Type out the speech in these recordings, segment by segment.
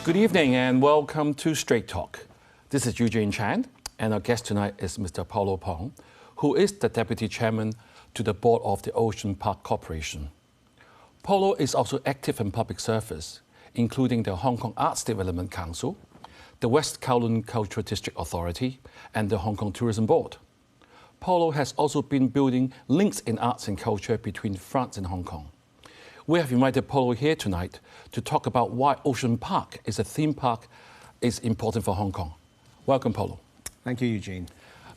Good evening and welcome to Straight Talk. This is Eugene Chan, and our guest tonight is Mr. Paulo Pong, who is the Deputy Chairman to the Board of the Ocean Park Corporation. Paulo is also active in public service, including the Hong Kong Arts Development Council, the West Kowloon Cultural District Authority, and the Hong Kong Tourism Board. Paulo has also been building links in arts and culture between France and Hong Kong. We have invited Paulo here tonight to talk about why Ocean Park is a theme park is important for Hong Kong. Welcome, Paulo. Thank you, Eugene.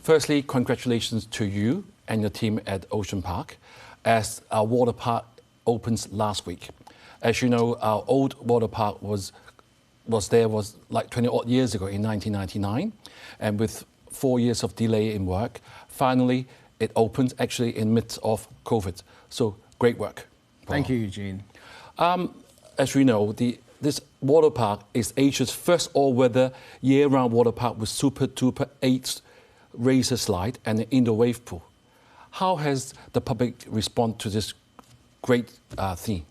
Firstly, congratulations to you and your team at Ocean Park as our water park opens last week. As you know, our old water park was like 20 odd years ago in 1999, and with 4 years of delay in work, finally it opened actually in midst of COVID. So great work. Thank you, Eugene. As we know, this water park is Asia's first all-weather, year-round water park with super-duper 8 razor slide and an indoor wave pool. How has the public responded to this great theme?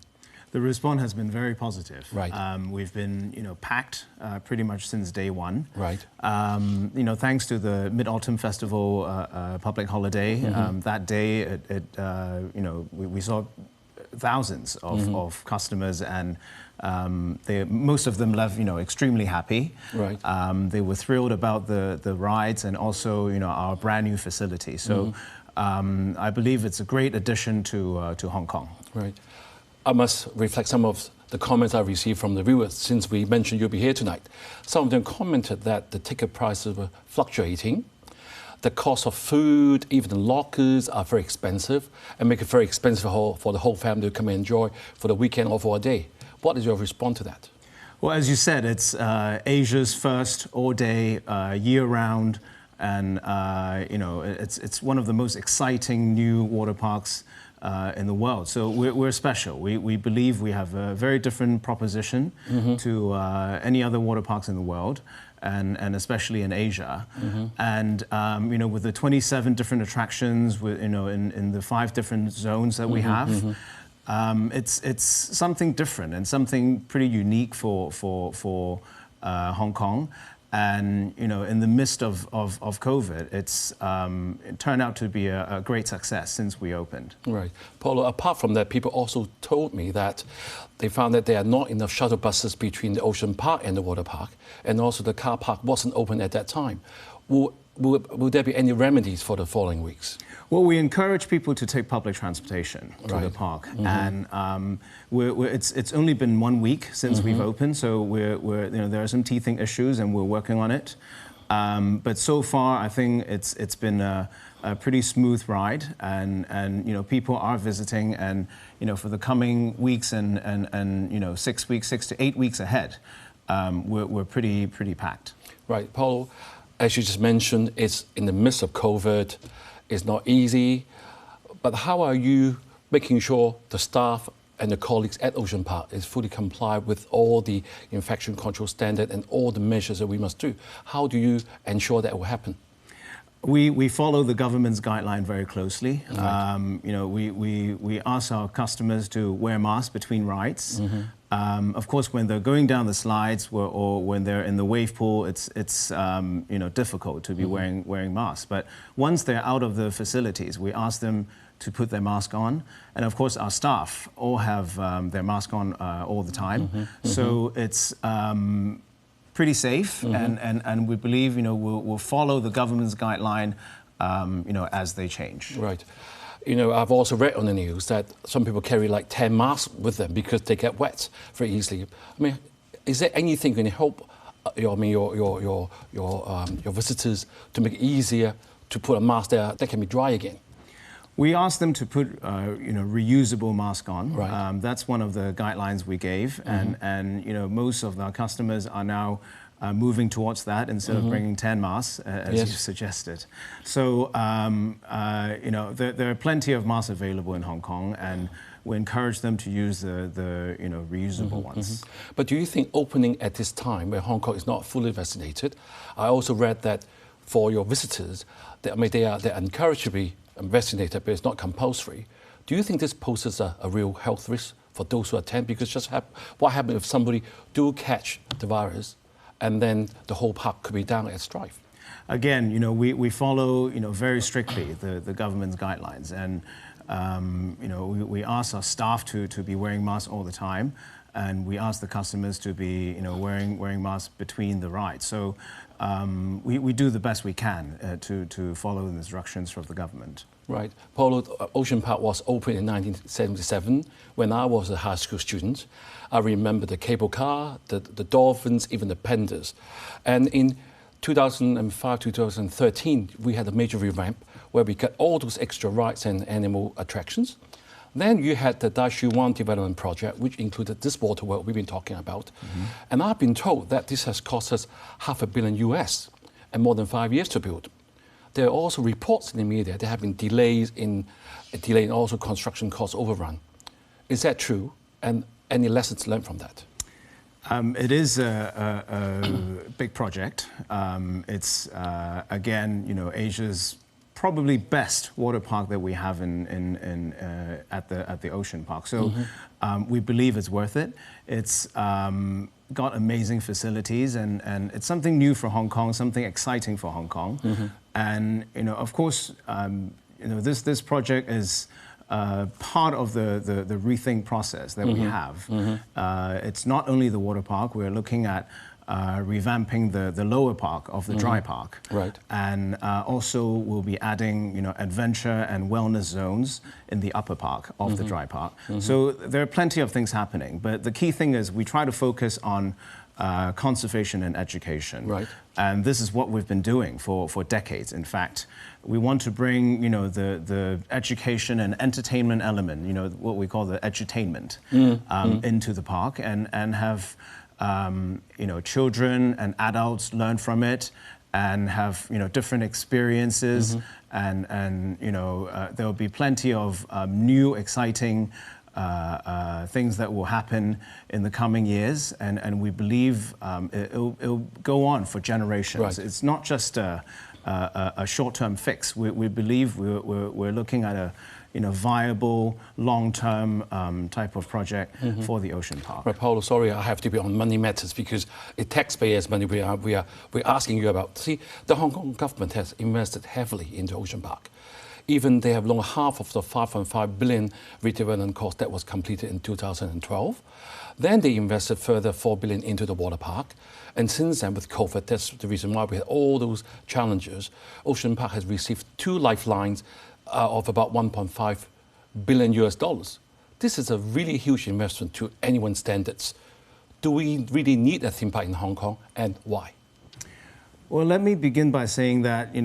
The response has been very positive. Right. We've been, packed pretty much since day one. Right. Thanks to the Mid-Autumn Festival public holiday, that day, we saw thousands of customers, and most of them left, extremely happy. Right. They were thrilled about the rides and also, our brand new facility. So I believe it's a great addition to Hong Kong. Right. I must reflect some of the comments I received from the viewers since we mentioned you'll be here tonight. Some of them commented that the ticket prices were fluctuating. The cost of food, even the lockers, are very expensive and make it very expensive for the whole family to come and enjoy for the weekend or for a day. What is your response to that? Well, as you said, it's Asia's first all-day, year-round, and it's one of the most exciting new water parks in the world. So we're special. We believe we have a very different proposition to any other water parks in the world, and especially in Asia. And with the 27 different attractions, in the 5 different zones that we have, it's something different and something pretty unique for Hong Kong. And in the midst of COVID, it turned out to be a great success since we opened. Right. Paulo, apart from that, people also told me that they found that there are not enough shuttle buses between the Ocean Park and the water park, and also the car park wasn't open at that time. Will there be any remedies for the following weeks? Well, we encourage people to take public transportation to the park, and it's only been 1 week since we've opened, so there are some teething issues, and we're working on it. But so far, I think it's been a pretty smooth ride, and people are visiting, and for the coming weeks and 6 weeks, 6 to 8 weeks ahead, we're pretty packed. Right, Paulo. As you just mentioned, it's in the midst of COVID. It's not easy. But how are you making sure the staff and the colleagues at Ocean Park is fully compliant with all the infection control standard and all the measures that we must do? How do you ensure that will happen? We follow the government's guideline very closely. Right. We ask our customers to wear masks between rides. Of course, when they're going down the slides or when they're in the wave pool, it's difficult to be wearing masks. But once they're out of the facilities, we ask them to put their mask on. And of course, our staff all have their mask on all the time. So it's pretty safe, and we believe we'll follow the government's guideline as they change. Right. I've also read on the news that some people carry like 10 masks with them because they get wet very easily. I mean, is there anything you can help your visitors to make it easier to put a mask there that can be dry again? We asked them to put reusable mask on. Right. That's one of the guidelines we gave, and most of our customers are now moving towards that instead of bringing 10 masks, as you suggested. So, there are plenty of masks available in Hong Kong, and we encourage them to use the reusable ones. But do you think opening at this time, where Hong Kong is not fully vaccinated, I also read that for your visitors, they're encouraged to be vaccinated, but it's not compulsory. Do you think this poses a real health risk for those who attend? Because what happens if somebody do catch the virus, and then the whole park could be down at strife? Again, we follow, very strictly the government's guidelines, and we ask our staff to be wearing masks all the time, and we ask the customers to be, wearing masks between the rides. So we do the best we can to follow the instructions from the government. Right. Paulo, Ocean Park was opened in 1977 when I was a high school student. I remember the cable car, the dolphins, even the pandas. And in 2005, 2013, we had a major revamp where we got all those extra rides and animal attractions. Then you had the Daishu 1 development project, which included this water world we've been talking about. And I've been told that this has cost us $500 million US and more than 5 years to build. There are also reports in the media there have been delays in also construction cost overrun. Is that true? And any lessons learned from that? It is a big project. It's again, Asia's probably best water park that we have at the Ocean Park. So we believe it's worth it. It's got amazing facilities, and it's something new for Hong Kong, something exciting for Hong Kong. And of course, this project is part of the rethink process that we have. It's not only the water park. We're looking at revamping the lower park of the dry park. Right. And also we'll be adding, adventure and wellness zones in the upper park of the dry park. So there are plenty of things happening, but the key thing is we try to focus on conservation and education. Right. And this is what we've been doing for decades. In fact, we want to bring, the education and entertainment element, what we call the edutainment, into the park, and have children and adults learn from it and have, different experiences, and there will be plenty of new, exciting things that will happen in the coming years, and we believe it'll go on for generations. Right. It's not just a short-term fix. We believe we're looking at a viable, long-term type of project for the Ocean Park. Right, Paulo, sorry, I have to be on money matters because it's taxpayers' money we're asking you about. See, the Hong Kong government has invested heavily into Ocean Park. Even they have loaned half of the 5.5 billion redevelopment cost that was completed in 2012. Then they invested further 4 billion into the water park. And since then, with COVID, that's the reason why we had all those challenges. Ocean Park has received 2 lifelines of about 1.5 billion US dollars. This is a really huge investment to anyone's standards. Do we really need a theme park in Hong Kong, and why? Well, let me begin by saying that,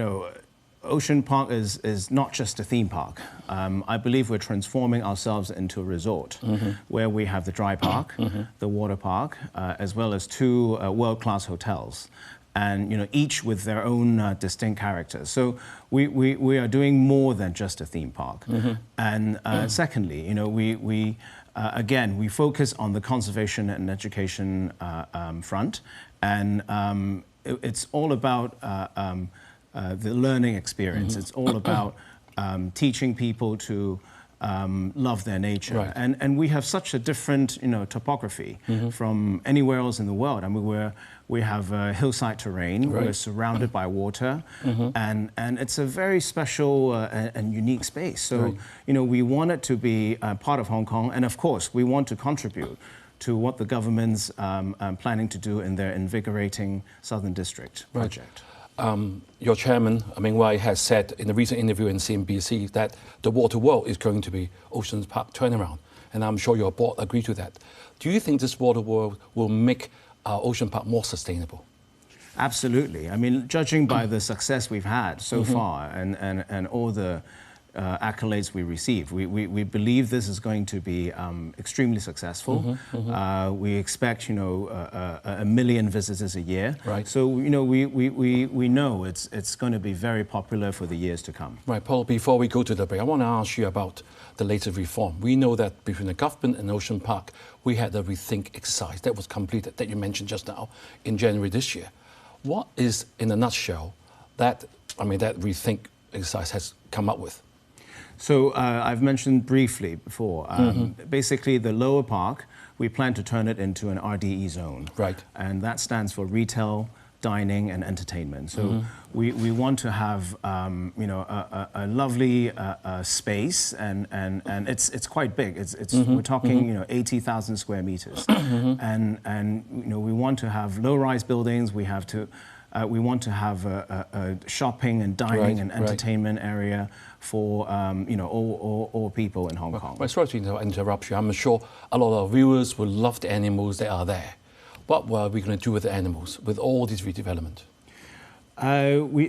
Ocean Park is not just a theme park. I believe we're transforming ourselves into a resort where we have the dry park, the water park, as well as 2 world-class hotels, and each with their own distinct characters. So we are doing more than just a theme park. And secondly, we focus on the conservation and education front, and it's all about the learning experience. It's all about teaching people to love their nature. Right. And we have such a different, topography from anywhere else in the world. I mean, we have hillside terrain. Right. We're surrounded by water, and it's a very special and unique space. So, we want it to be part of Hong Kong, and of course, we want to contribute to what the government's planning to do in their invigorating Southern District project. Your chairman, Ming Wai, has said in a recent interview in CNBC that the water world is going to be Ocean Park turnaround, and I'm sure your board agree to that. Do you think this water world will make Ocean Park more sustainable? Absolutely. I mean, judging by the success we've had so far and all the accolades we receive, we believe this is going to be extremely successful. We expect, 1 million visitors a year. Right. So, we know it's going to be very popular for the years to come. Right, Paul, before we go to the break, I want to ask you about the latest reform. We know that between the government and Ocean Park, we had a rethink exercise that was completed, that you mentioned just now, in January this year. What is, in a nutshell, that rethink exercise has come up with? So I've mentioned briefly before, basically the lower park, we plan to turn it into an RDE zone. Right. And that stands for retail, dining and entertainment. So we want to have a lovely space and it's quite big. We're talking 80,000 square meters, and we want to have low-rise buildings. We want to have a shopping and dining and entertainment area for all people in Hong Kong. Well, sorry to interrupt you. I'm sure a lot of viewers will love the animals that are there. What are we going to do with the animals, with all this redevelopment?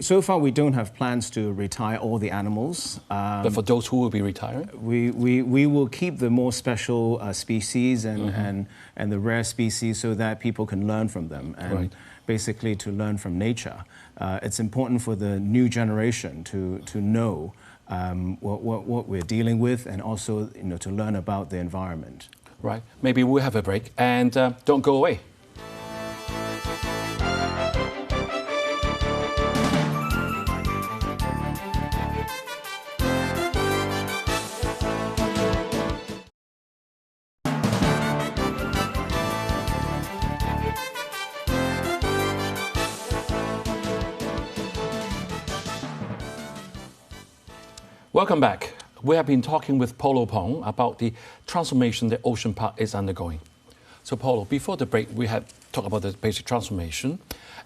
So far, we don't have plans to retire all the animals. But for those who will be retiring? We will keep the more special species and the rare species so that people can learn from them and basically to learn from nature. It's important for the new generation to know what we're dealing with and also to learn about the environment. Right. Maybe we'll have a break and don't go away. Welcome back. We have been talking with Paulo Pong about the transformation that Ocean Park is undergoing. So Paulo, before the break, we had talked about the basic transformation.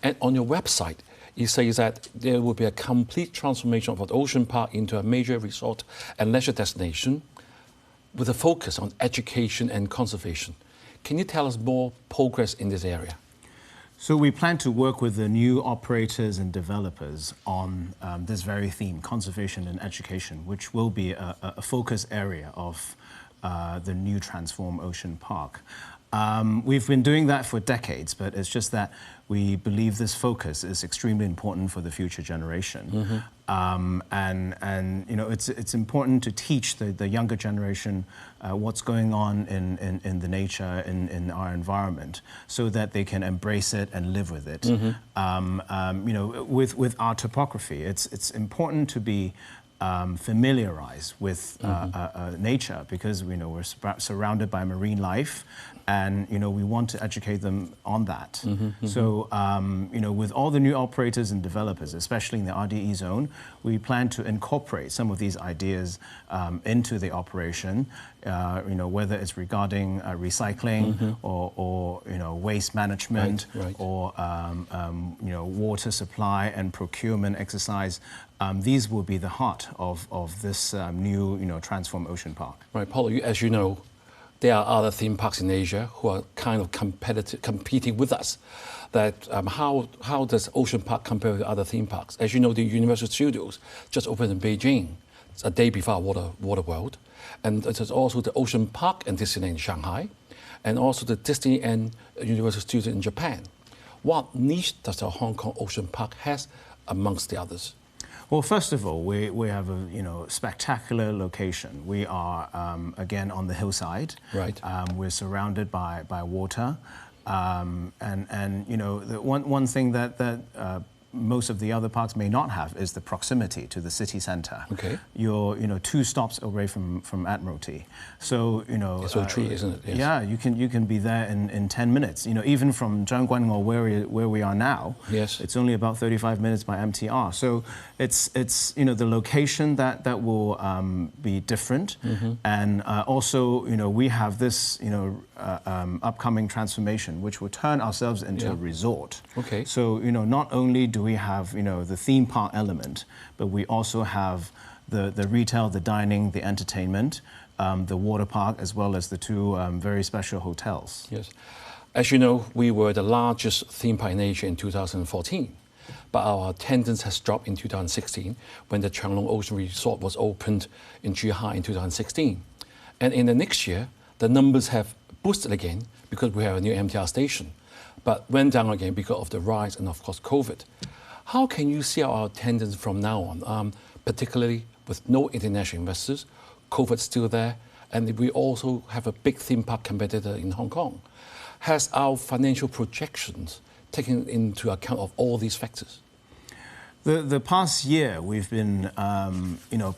And on your website, it says that there will be a complete transformation of the Ocean Park into a major resort and leisure destination with a focus on education and conservation. Can you tell us more progress in this area? So we plan to work with the new operators and developers on this very theme, conservation and education, which will be a focus area of the new Transform Ocean Park. We've been doing that for decades, but it's just that we believe this focus is extremely important for the future generation. It's important to teach the younger generation what's going on in the nature, in our environment, so that they can embrace it and live with it. With our topography, it's important to be familiarized with nature because we're surrounded by marine life, and we want to educate them on that. So with all the new operators and developers, especially in the RDE zone, we plan to incorporate some of these ideas into the operation. Whether it's regarding recycling or waste management or water supply and procurement exercise. These will be the heart of this new Transform Ocean Park. Right, Paulo, as you know, there are other theme parks in Asia who are kind of competing with us. That how does Ocean Park compare with other theme parks? As you know, the Universal Studios just opened in Beijing a day before Water World. And there's also the Ocean Park and Disneyland in Shanghai, and also the Disney and Universal Studios in Japan. What niche does the Hong Kong Ocean Park has amongst the others? Well, first of all, we have a spectacular location. We are again on the hillside. Right. We're surrounded by water, and the one thing that most of the other parks may not have is the proximity to the city centre. Okay. You're 2 stops away from Admiralty, so It's so true, isn't it? Yes. Yeah, you can be there in 10 minutes. Even from Zhangguan or where we are now. Yes. It's only about 35 minutes by MTR. So it's the location that will be different, and also we have this upcoming transformation which will turn ourselves into a resort. Okay. So not only do we have the theme park element, but we also have the retail, the dining, the entertainment, the water park, as well as the 2 very special hotels. Yes. As you know, we were the largest theme park in Asia in 2014, but our attendance has dropped in 2016 when the Changlong Ocean Resort was opened in Zhuhai in 2016. And in the next year, the numbers have boosted again because we have a new MTR station, but went down again because of the rise and, of course, COVID. How can you see our attendance from now on, particularly with no international investors, COVID still there, and we also have a big theme park competitor in Hong Kong? Has our financial projections taken into account of all these factors? The past year, we've been,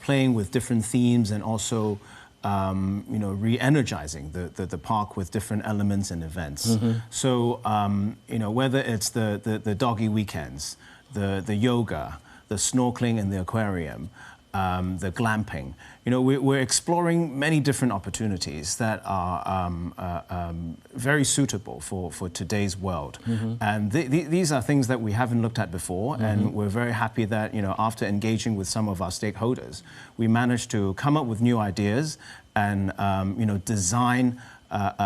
playing with different themes and also, re-energizing the park with different elements and events. So, whether it's the doggy weekends, the yoga, the snorkeling in the aquarium, the glamping. We're exploring many different opportunities that are very suitable for today's world. And these are things that we haven't looked at before, and we're very happy that, after engaging with some of our stakeholders, we managed to come up with new ideas and, design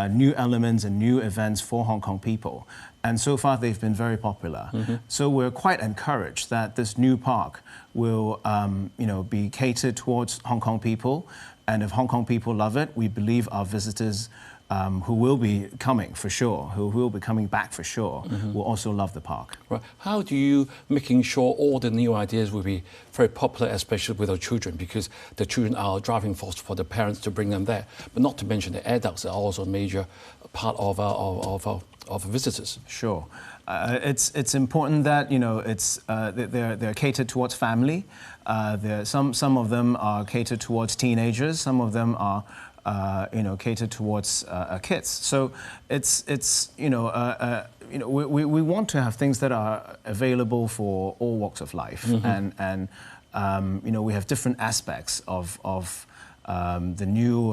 new elements and new events for Hong Kong people. And so far, they've been very popular. So we're quite encouraged that this new park will, be catered towards Hong Kong people. And if Hong Kong people love it, we believe our visitors who will be coming for sure, who will be coming back for sure, will also love the park. Right. How do you making sure all the new ideas will be very popular, especially with our children, because the children are a driving force for the parents to bring them there, but not to mention the adults are also a major part of our visitors. Sure. It's important that they're catered towards family. Some of them are catered towards teenagers. Some of them are catered towards kids. So we want to have things that are available for all walks of life, and we have different aspects of the new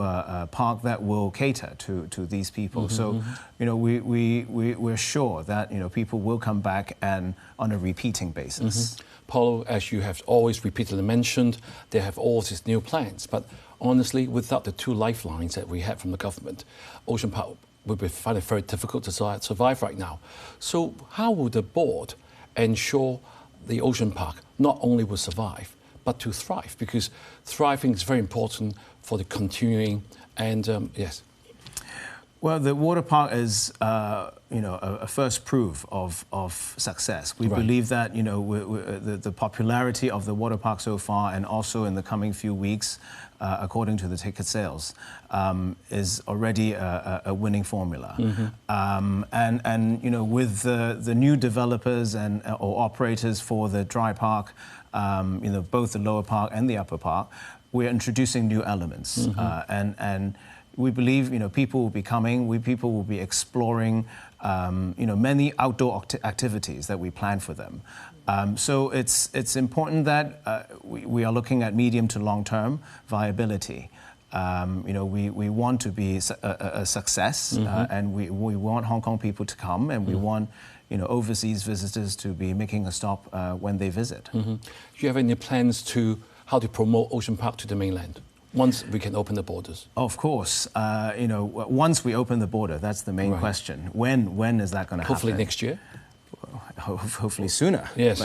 park that will cater to these people. So, we're sure that, people will come back and on a repeating basis. Paulo, as you have always repeatedly mentioned, they have all these new plans. But honestly, without the two lifelines that we have from the government, Ocean Park would be finding it very difficult to survive right now. So how will the board ensure the Ocean Park not only will survive, but to thrive? Because thriving is very important for the continuing and yes. Well, the water park is, a first proof of success. We believe that, the popularity of the water park so far, and also in the coming few weeks, according to the ticket sales, is already a winning formula. With the new developers or operators for the dry park, both the lower park and the upper park, we're introducing new elements, and we believe, people will be coming. People will be exploring, many outdoor activities that we plan for them. So it's important that we are looking at medium to long-term viability. We want to be a success, and we want Hong Kong people to come, and we want, overseas visitors to be making a stop when they visit. Do you have any plans to how to promote Ocean Park to the mainland once we can open the borders? Of course. Once we open the border, that's the main question. When is that going to happen? Hopefully next year? Hopefully sooner. Yes.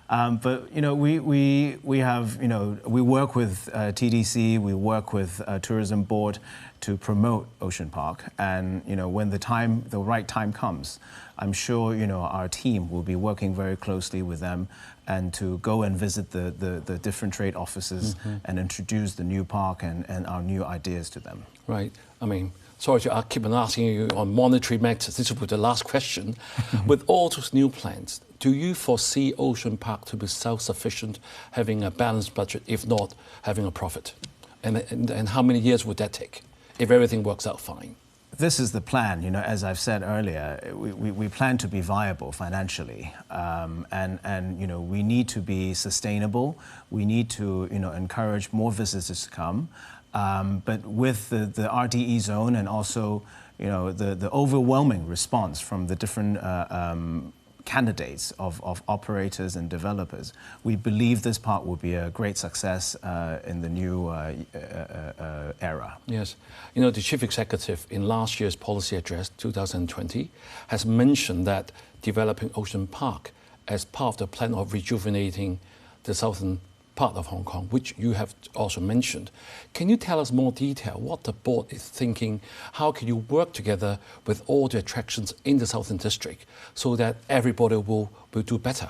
But we have, we work with TDC, we work with Tourism Board to promote Ocean Park, and when the right time comes, I'm sure our team will be working very closely with them and to go and visit the different trade offices and introduce the new park and our new ideas to them. Right. I mean, sorry to keep on asking you on monetary matters. This will be the last question. With all those new plans, do you foresee Ocean Park to be self-sufficient, having a balanced budget, if not having a profit? And how many years would that take if everything works out fine? This is the plan, as I've said earlier, we plan to be viable financially, and we need to be sustainable. We need to, encourage more visitors to come, but with the RDE zone and also, the overwhelming response from the different candidates of operators and developers, we believe this park will be a great success in the new era. Yes. The Chief Executive in last year's policy address, 2020, has mentioned that developing Ocean Park as part of the plan of rejuvenating the southern part of Hong Kong, which you have also mentioned. Can you tell us more detail what the board is thinking? How can you work together with all the attractions in the Southern District so that everybody will do better?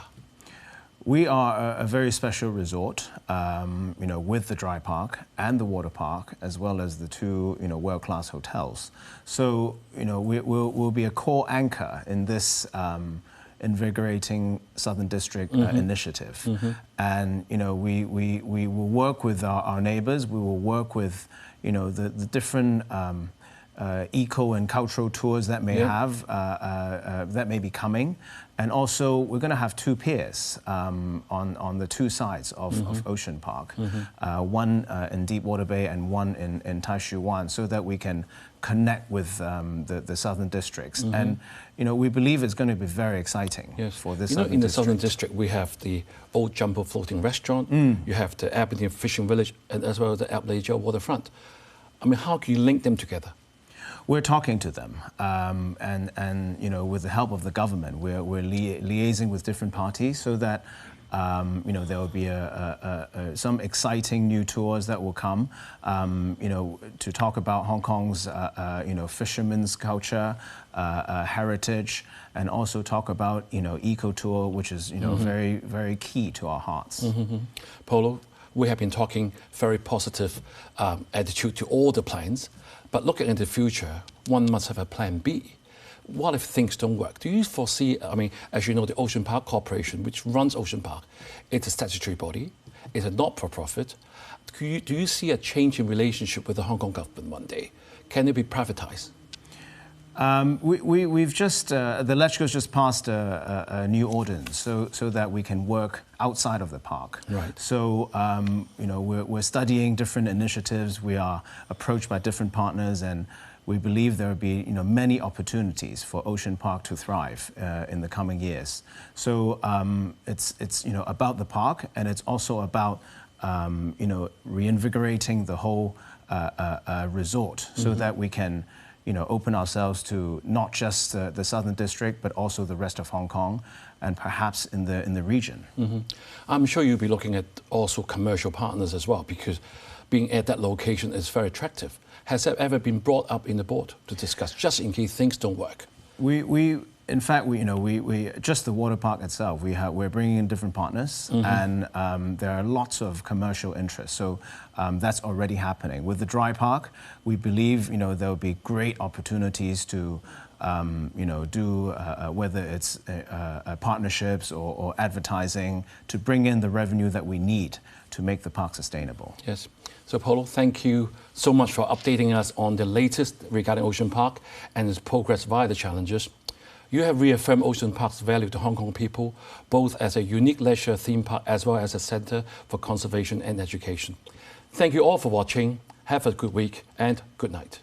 We are a very special resort, with the dry park and the water park, as well as the two, world-class hotels. So, we'll be a core anchor in this Invigorating Southern District initiative. And, you know, we will work with our neighbors, we will work with, you know, the different eco and cultural tours that may that may be coming. And also, we're going to have two piers on the two sides of Ocean Park, one in Deepwater Bay and one in Taishu Wan, so that we can connect with the southern districts. And you know, we believe it's going to be very exciting for this. You know, in the southern district, we have the old Jumbo floating restaurant, you have the Aberdeen fishing village, and as well as the Ablasia waterfront. I mean, how can you link them together? We're talking to them, and you know, with the help of the government, we're liaising with different parties so that you know, there will be some exciting new tours that will come, you know, to talk about Hong Kong's you know, fishermen's culture, heritage, and also talk about, you know, eco tour, which is, you know, very key to our hearts. Paulo, we have been talking very positive attitude to all the plans. But looking into the future, one must have a plan B. What if things don't work? Do you foresee, I mean, as you know, the Ocean Park Corporation, which runs Ocean Park, it's a statutory body, it's a not-for-profit. Do you see a change in relationship with the Hong Kong government one day? Can it be privatized? We've just, the LegCo's just passed a new ordinance so that we can work outside of the park. Right. So, you know, we're studying different initiatives. We are approached by different partners, and we believe there will be, you know, many opportunities for Ocean Park to thrive in the coming years. So it's you know, about the park, and it's also about you know, reinvigorating the whole resort so that we can, you know, open ourselves to not just the Southern District, but also the rest of Hong Kong, and perhaps in the region. I'm sure you'll be looking at also commercial partners as well, because being at that location is very attractive. Has that ever been brought up in the board to discuss, just in case things don't work? In fact, you know, we just the water park itself, we're bringing in different partners, and there are lots of commercial interest. So that's already happening. With the dry park, we believe, you know, there will be great opportunities to, you know, do whether it's partnerships or advertising to bring in the revenue that we need to make the park sustainable. Yes. So, Paulo, thank you so much for updating us on the latest regarding Ocean Park and its progress via the challenges. You have reaffirmed Ocean Park's value to Hong Kong people, both as a unique leisure theme park as well as a centre for conservation and education. Thank you all for watching. Have a good week and good night.